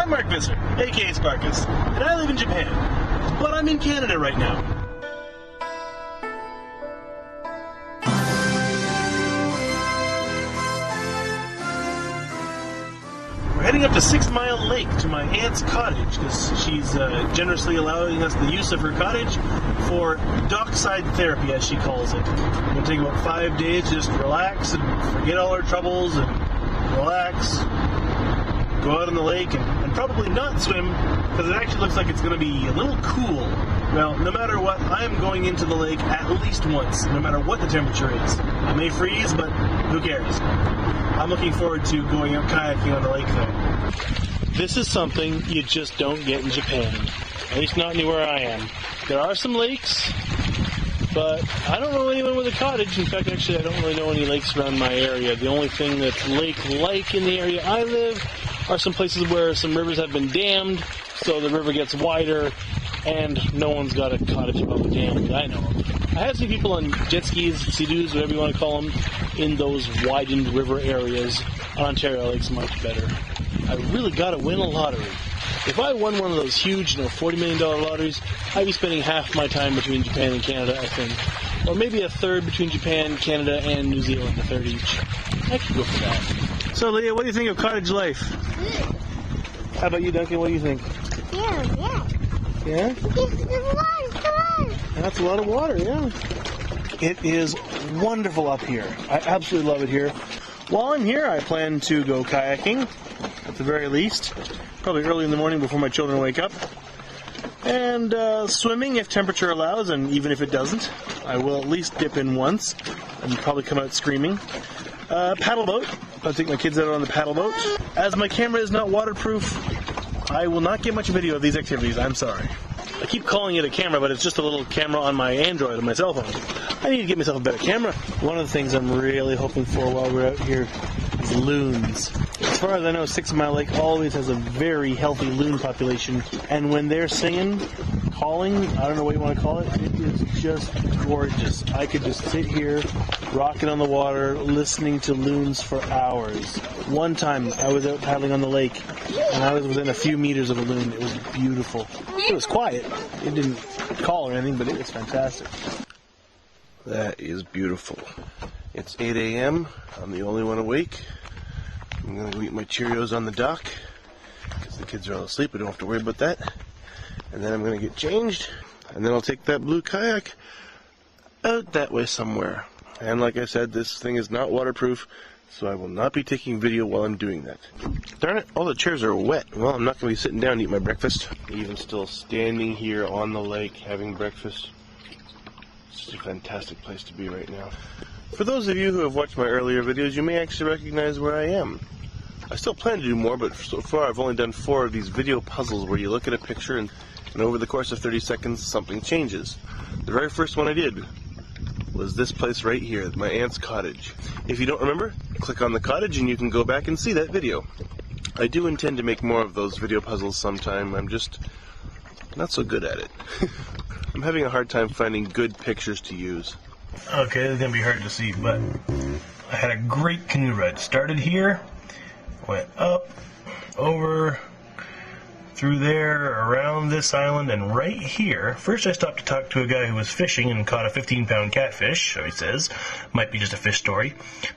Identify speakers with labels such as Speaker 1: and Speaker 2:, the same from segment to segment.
Speaker 1: I'm Mark Visser, aka Sparkuus, and I live in Japan, but I'm in Canada right now. We're heading up to 6 Mile Lake to my aunt's cottage because she's generously allowing us the use of her cottage for dockside therapy, as she calls it. We're going to take about 5 days to just relax and forget all our troubles and relax. Go out on the lake and probably not swim because it actually looks like it's going to be a little cool. Well, no matter what, I am going into the lake at least once, no matter what the temperature is. I may freeze, but who cares? I'm looking forward to going out kayaking on the lake though. This is something you just don't get in Japan, at least not anywhere I am. There are some lakes, but I don't know anyone with a cottage. In fact, actually, I don't really know any lakes around my area. The only thing that's lake-like in the area I live are some places where some rivers have been dammed, so the river gets wider, and no one's got a cottage above the dam that I know of. I have seen people on jet skis, sea-doos, whatever you want to call them, in those widened river areas. Ontario Lake's much better. I really got to win a lottery. If I won one of those huge, $40 million lotteries, I'd be spending half my time between Japan and Canada, I think. Or maybe a third between Japan, Canada, and New Zealand, a third each. I could go for that. So, Leah, what do you think of cottage life?
Speaker 2: Good.
Speaker 1: How about you, Duncan? What do you think?
Speaker 2: Yeah.
Speaker 1: Yeah?
Speaker 2: There's water.
Speaker 1: That's a lot of water, yeah. It is wonderful up here. I absolutely love it here. While I'm here, I plan to go kayaking, at the very least. Probably early in the morning before my children wake up. And swimming if temperature allows, and even if it doesn't. I will at least dip in once and probably come out screaming. Paddle boat. I'll take my kids out on the paddle boat. As my camera is not waterproof, I will not get much video of these activities. I'm sorry. I keep calling it a camera, but it's just a little camera on my Android, on my cell phone. I need to get myself a better camera. One of the things I'm really hoping for while we're out here is loons. As far as I know, 6 Mile Lake always has a very healthy loon population, and when they're singing, calling, I don't know what you want to call it, it is just gorgeous. I could just sit here, rocking on the water, listening to loons for hours. One time, I was out paddling on the lake, and I was within a few meters of a loon. It was beautiful. It was quiet. It didn't call or anything, but it was fantastic. That is beautiful. It's 8 a.m. I'm the only one awake. I'm going to go eat my Cheerios on the dock because the kids are all asleep. I don't have to worry about that. And then I'm going to get changed, and then I'll take that blue kayak out that way somewhere. And like I said, this thing is not waterproof, so I will not be taking video while I'm doing that. Darn it, all the chairs are wet. Well, I'm not going to be sitting down to eat my breakfast. Even still standing here on the lake having breakfast. It's just a fantastic place to be right now. For those of you who have watched my earlier videos, you may actually recognize where I am. I still plan to do more, but so far I've only done 4 of these video puzzles where you look at a picture and over the course of 30 seconds something changes. The very first one I did was this place right here, my aunt's cottage. If you don't remember, click on the cottage and you can go back and see that video. I do intend to make more of those video puzzles sometime. I'm just not so good at it. I'm having a hard time finding good pictures to use. Okay, this is going to be hard to see, but I had a great canoe ride. Started here, went up, over, through there, around this island, and right here. First I stopped to talk to a guy who was fishing and caught a 15-pound catfish, so he says. Might be just a fish story.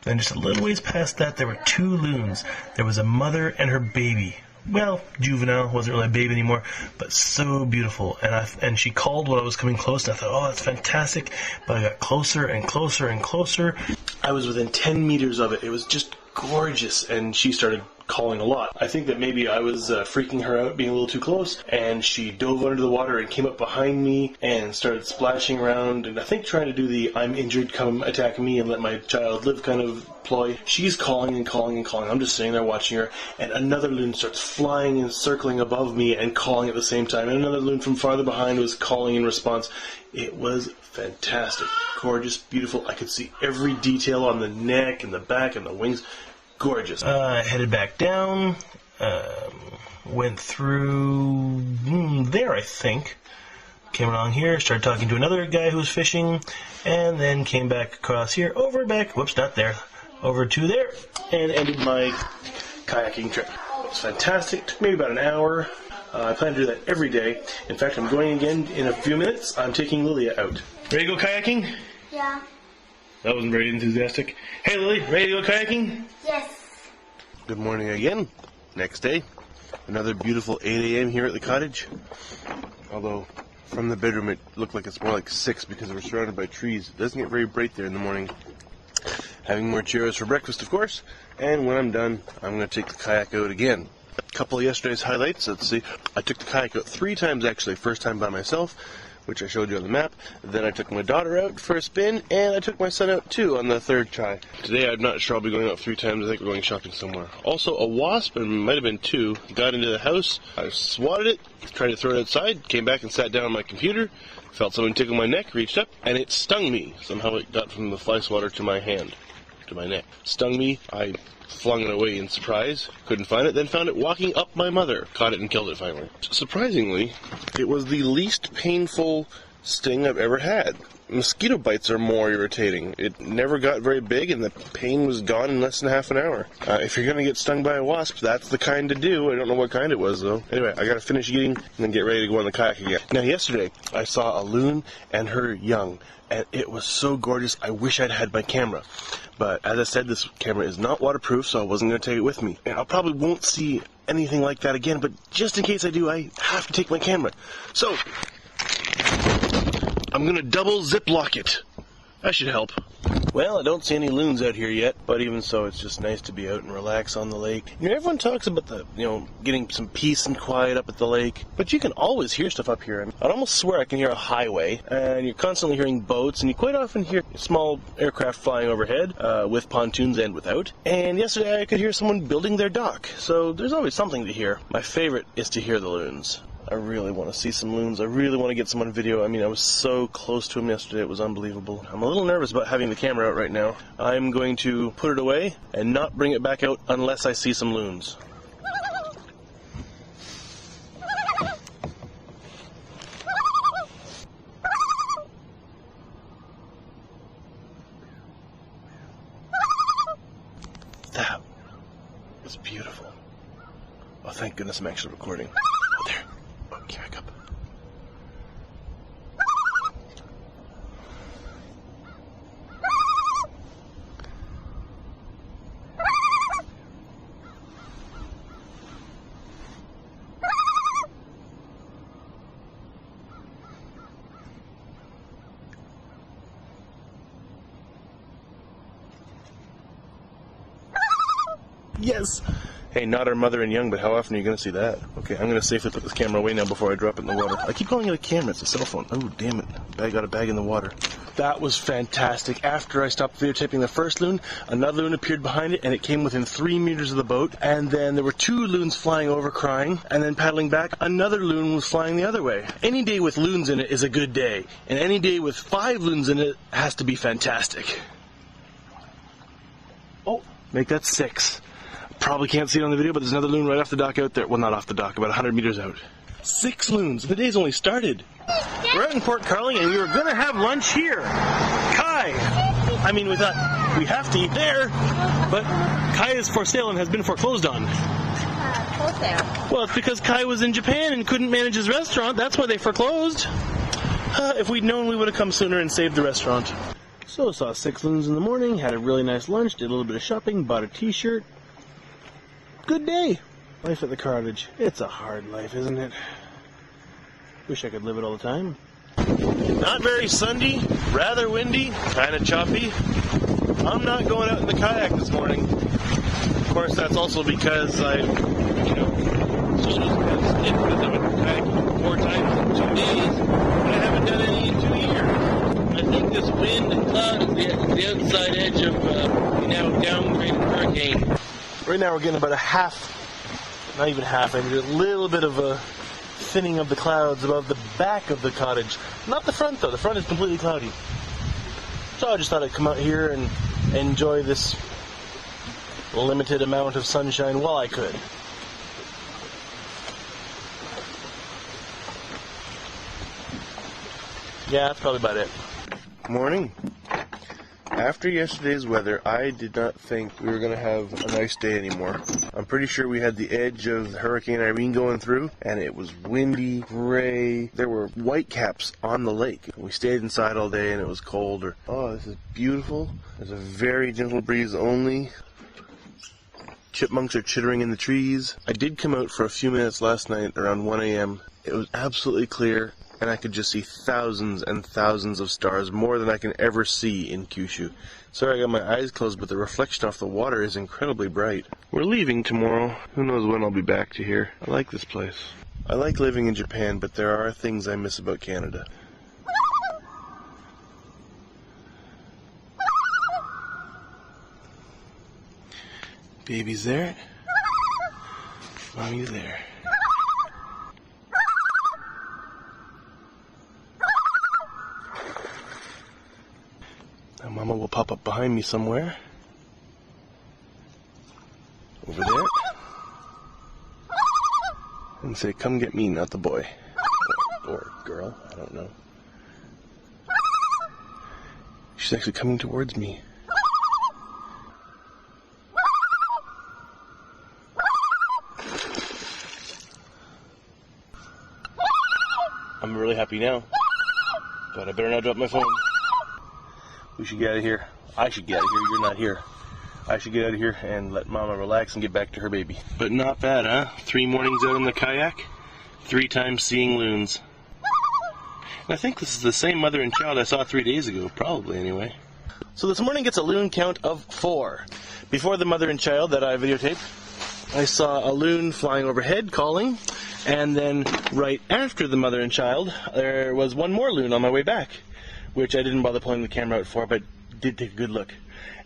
Speaker 1: Then just a little ways past that, there were 2 loons. There was a mother and her baby. Well, juvenile, wasn't really a baby anymore, but so beautiful. And she called while I was coming close, and I thought, oh, that's fantastic. But I got closer and closer and closer. I was within 10 meters of it. It was just gorgeous, and she started calling a lot. I think that maybe I was freaking her out, being a little too close, and she dove under the water and came up behind me and started splashing around, and I think trying to do the I'm injured, come attack me and let my child live kind of ploy. She's calling and calling and calling. I'm just sitting there watching her, and another loon starts flying and circling above me and calling at the same time, and another loon from farther behind was calling in response. It was fantastic. Gorgeous, beautiful. I could see every detail on the neck and the back and the wings. Gorgeous. Headed back down, went through there, I think. Came along here, started talking to another guy who was fishing, and then came back across here, over back, whoops, not there, over to there, and ended my kayaking trip. It's fantastic. It took me about an hour. I plan to do that every day. In fact, I'm going again in a few minutes. I'm taking Lilia out. Ready to go kayaking?
Speaker 2: Yeah.
Speaker 1: That wasn't very enthusiastic. Hey Lily, ready to go kayaking?
Speaker 2: Yes.
Speaker 1: Good morning again. Next day. Another beautiful 8 a.m. here at the cottage. Although, from the bedroom it looked like it's more like 6 because we're surrounded by trees. It doesn't get very bright there in the morning. Having more churros for breakfast, of course. And when I'm done, I'm going to take the kayak out again. A couple of yesterday's highlights. Let's see. I took the kayak out 3 times actually. First time by myself, which I showed you on the map. Then I took my daughter out for a spin, and I took my son out too on the 3rd try. Today I'm not sure I'll be going out 3 times. I think we're going shopping somewhere. Also, a wasp, and it might have been 2, got into the house. I swatted it, tried to throw it outside, came back and sat down on my computer, felt someone tickle my neck, reached up, and it stung me. Somehow it got from the fly swatter to my hand, to my neck. Stung me. I flung it away in surprise, couldn't find it, then found it walking up my mother. Caught it and killed it finally. Surprisingly, it was the least painful sting I've ever had. Mosquito bites are more irritating. It never got very big and the pain was gone in less than half an hour. If you're going to get stung by a wasp, that's the kind to do. I don't know what kind it was though. Anyway, I got to finish eating and then get ready to go on the kayak again. Now yesterday, I saw a loon and her young, and it was so gorgeous. I wish I'd had my camera. But as I said, this camera is not waterproof, so I wasn't going to take it with me. And I probably won't see anything like that again, but just in case I do, I have to take my camera. So, I'm going to double ziplock it. That should help. Well, I don't see any loons out here yet, but even so, it's just nice to be out and relax on the lake. You know, everyone talks about getting some peace and quiet up at the lake, but you can always hear stuff up here. I'd almost swear I can hear a highway, and you're constantly hearing boats, and you quite often hear small aircraft flying overhead, with pontoons and without. And yesterday I could hear someone building their dock, so there's always something to hear. My favorite is to hear the loons. I really want to see some loons. I really want to get some on video. I mean, I was so close to them yesterday. It was unbelievable. I'm a little nervous about having the camera out right now. I'm going to put it away and not bring it back out unless I see some loons. That was beautiful. Oh, thank goodness I'm actually recording. Oh, there. Oh, came back up. Yes! Hey, not our mother and young, but how often are you going to see that? Okay, I'm going to safely put this camera away now before I drop it in the water. I keep calling it a camera, it's a cell phone. Oh, damn it. I got a bag in the water. That was fantastic. After I stopped videotaping the first loon, another loon appeared behind it, and it came within 3 meters of the boat. And then there were 2 loons flying over crying, and then paddling back, another loon was flying the other way. Any day with loons in it is a good day, and any day with 5 loons in it has to be fantastic. Oh, make that 6. Probably can't see it on the video, but there's another loon right off the dock out there. Well, not off the dock, about 100 meters out. 6 loons. The day's only started. We're out in Port Carling, and we were going to have lunch here. Kai! I mean, we thought we have to eat there, but Kai is for sale and has been foreclosed on.
Speaker 2: Wholesale.
Speaker 1: Well, it's because Kai was in Japan and couldn't manage his restaurant. That's why they foreclosed. If we'd known, we would have come sooner and saved the restaurant. So, saw 6 loons in the morning, had a really nice lunch, did a little bit of shopping, bought a t-shirt. Good day. Life at the cottage. It's a hard life, isn't it? Wish I could live it all the time. Not very sunny, rather windy, kind of choppy. I'm not going out in the kayak this morning. Of course, that's also because I, just was kind of stiff because I went kayaking 4 times in 2 days, but I haven't done any in 2 years. I think this wind and cloud is the outside edge of now downgraded hurricane. Right now we're getting about a half, not even half, maybe a little bit of a thinning of the clouds above the back of the cottage. Not the front though, the front is completely cloudy. So I just thought I'd come out here and enjoy this limited amount of sunshine while I could. Yeah, that's probably about it. Morning. After yesterday's weather, I did not think we were going to have a nice day anymore. I'm pretty sure we had the edge of Hurricane Irene going through, and it was windy, gray. There were whitecaps on the lake. We stayed inside all day and it was cold. Oh, this is beautiful. There's a very gentle breeze only. Chipmunks are chittering in the trees. I did come out for a few minutes last night around 1 a.m. It was absolutely clear, and I could just see thousands and thousands of stars, more than I can ever see in Kyushu. Sorry I got my eyes closed, but the reflection off the water is incredibly bright. We're leaving tomorrow. Who knows when I'll be back to here. I like this place. I like living in Japan, but there are things I miss about Canada. Baby's there. Mommy's there. Now Mama will pop up behind me somewhere. Over there. And say, come get me, not the boy. Or girl, I don't know. She's actually coming towards me. I'm really happy now, but I better not drop my phone. We should get out of here. I should get out of here. You're not here. I should get out of here and let Mama relax and get back to her baby. But not bad, huh? 3 mornings out on the kayak, 3 times seeing loons. And I think this is the same mother and child I saw 3 days ago, probably anyway. So this morning gets a loon count of 4. Before the mother and child that I videotaped, I saw a loon flying overhead calling. And then right after the mother and child, there was one more loon on my way back, which I didn't bother pulling the camera out for, but did take a good look.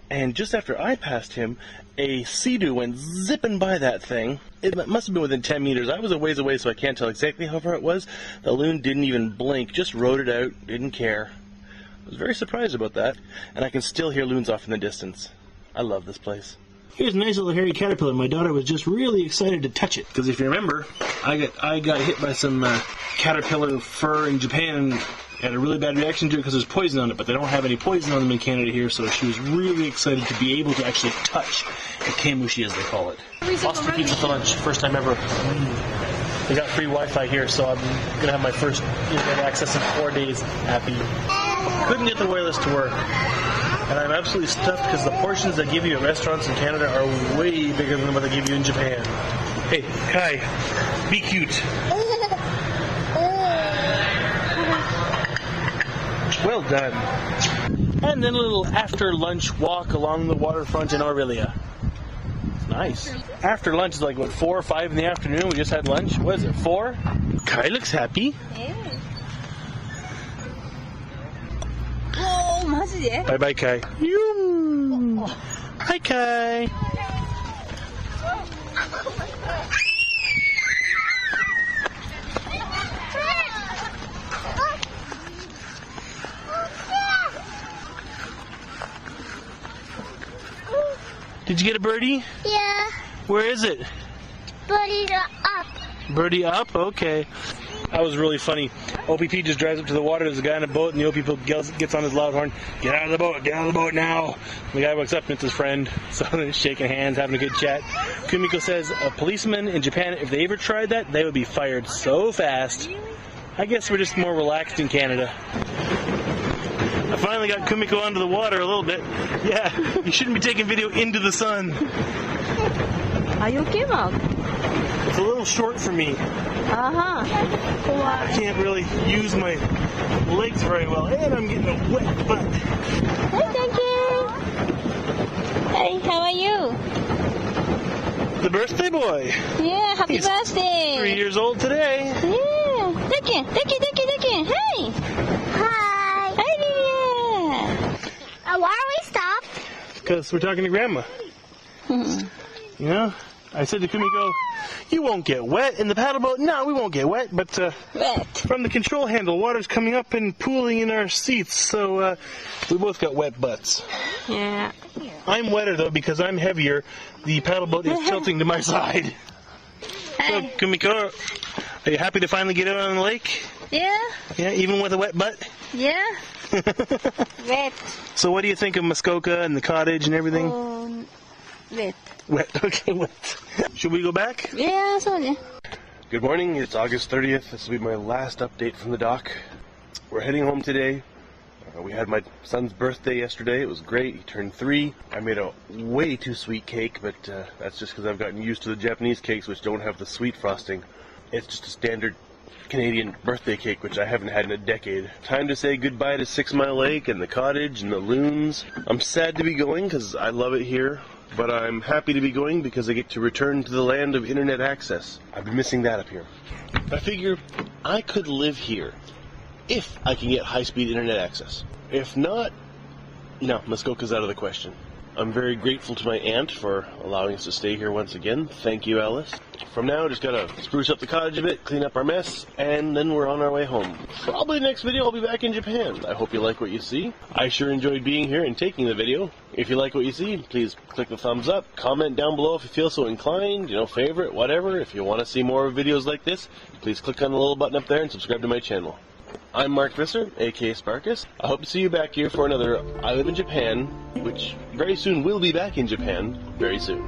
Speaker 1: And just after I passed him, a sea-doo went zipping by that thing. It must have been within 10 meters. I was a ways away, so I can't tell exactly how far it was. The loon didn't even blink, just rode it out, didn't care. I was very surprised about that, and I can still hear loons off in the distance. I love this place. Here's a nice little hairy caterpillar. My daughter was just really excited to touch it. Because if you remember, I got hit by some caterpillar fur in Japan and had a really bad reaction to it because there's poison on it, but they don't have any poison on them in Canada here, so she was really excited to be able to actually touch a kamushi, as they call it. Boston pizza for lunch, first time ever. We got free Wi-Fi here, so I'm going to have my first internet access in 4 days. Happy. Couldn't get the wait list to work. And I'm absolutely stuffed because the portions they give you at restaurants in Canada are way bigger than what they give you in Japan. Hey, Kai, be cute. Well done. And then a little after lunch walk along the waterfront in Aurelia. Nice. After lunch is like, what, 4 or 5 in the afternoon? We just had lunch. What is it, 4? Kai looks happy.
Speaker 2: Yeah. Oh, 마지막.
Speaker 1: Bye bye, Kai. Hi, Kai. Did you get a birdie?
Speaker 3: Yeah.
Speaker 1: Where is it?
Speaker 3: Birdie up.
Speaker 1: Birdie up? Okay. That was really funny. OPP just drives up to the water. There's a guy in a boat, and the OPP gets on his loud horn. Get out of the boat! Get out of the boat now! The guy walks up, and it's his friend. So they're shaking hands, having a good chat. Kumiko says a policeman in Japan, if they ever tried that, they would be fired so fast. I guess we're just more relaxed in Canada. I finally got Kumiko onto the water a little bit. Yeah, you shouldn't be taking video into the sun.
Speaker 2: Are you okay, Mom?
Speaker 1: It's a little short for me. I can't really use my legs very well, and I'm getting a wet butt.
Speaker 2: Hey, thank you. Hey, how are you?
Speaker 1: The birthday boy.
Speaker 2: Yeah, happy
Speaker 1: He's
Speaker 2: birthday.
Speaker 1: 3 years old today.
Speaker 2: Yeah. Thank you. Hey.
Speaker 3: Hi.
Speaker 2: Hi,
Speaker 3: Why are we stopped?
Speaker 1: Because we're talking to Grandma.
Speaker 2: Lydia.
Speaker 1: You know? I said to Kumiko, you won't get wet in the paddle boat. No, we won't get wet, but
Speaker 2: Wet.
Speaker 1: from the control handle, water's coming up and pooling in our seats, so we both got wet butts.
Speaker 2: Yeah.
Speaker 1: I'm wetter, though, because I'm heavier. The paddle boat is tilting to my side. So, Kumiko, are you happy to finally get out on the lake?
Speaker 2: Yeah.
Speaker 1: Yeah, even with a wet butt?
Speaker 2: Yeah. Wet.
Speaker 1: So what do you think of Muskoka and the cottage and everything?
Speaker 2: Wet.
Speaker 1: Wet. Okay, wet. Should we go back?
Speaker 2: Yeah, sorry.
Speaker 1: Good morning. It's August 30th. This will be my last update from the dock. We're heading home today. We had my son's birthday yesterday. It was great. He turned 3. I made a way too sweet cake, but that's just because I've gotten used to the Japanese cakes, which don't have the sweet frosting. It's just a standard Canadian birthday cake, which I haven't had in a decade. Time to say goodbye to 6 Mile Lake and the cottage and the loons. I'm sad to be going because I love it here, but I'm happy to be going because I get to return to the land of internet access. I've been missing that up here. I figure I could live here if I can get high-speed internet access. If not, no, Muskoka's out of the question. I'm very grateful to my aunt for allowing us to stay here once again. Thank you, Alice. From now, just gotta spruce up the cottage a bit, clean up our mess, and then we're on our way home. Probably next video I'll be back in Japan. I hope you like what you see. I sure enjoyed being here and taking the video. If you like what you see, please click the thumbs up. Comment down below if you feel so inclined, favorite, whatever. If you want to see more videos like this, please click on the little button up there and subscribe to my channel. I'm Mark Visser, aka Sparkuus. I hope to see you back here for another I Live in Japan, which very soon will be back in Japan, very soon.